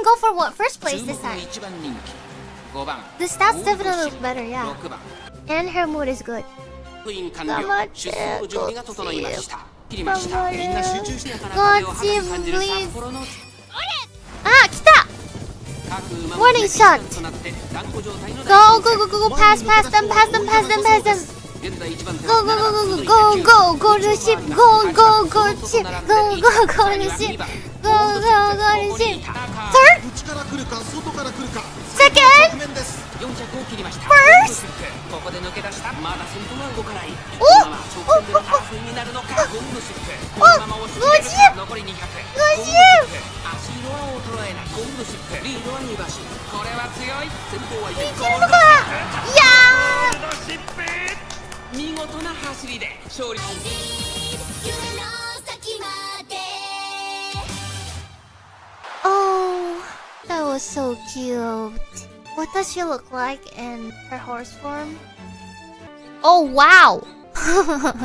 can go for what first place this time. The stats definitely look better, yeah. And her mood is good. Please. Ah, kita! Warning shot! Go, go, go, go, go, pass them. Go to ship, go to ship, go to ship, go to ship. Third? Second? First? Go ship! Go ship! 見事な走りで勝利。 Oh, that was so cute. What does she look like in her horse form? Oh wow!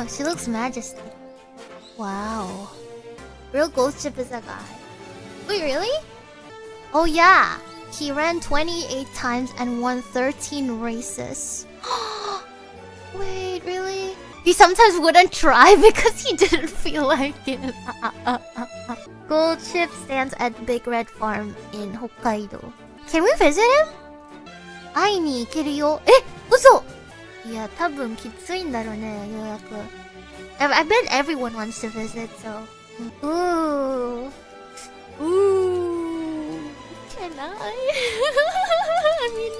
She looks majestic. Wow. Real ghost ship is a guy. Wait, really? Oh yeah. He ran 28 times and won 13 races. Wait, really? He sometimes wouldn't try because he didn't feel like it. Gold ship stands at the Big Red Farm in Hokkaido. Can we visit him? 会いに行けるよ。え、嘘！いや、多分きついんだろうね、予約。I bet everyone wants to visit, so. Ooh. Can I? I mean,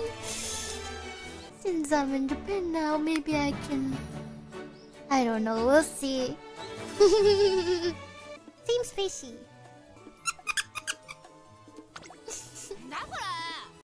since I'm in Japan now, maybe I can. I don't know, we'll see. Seems fishy.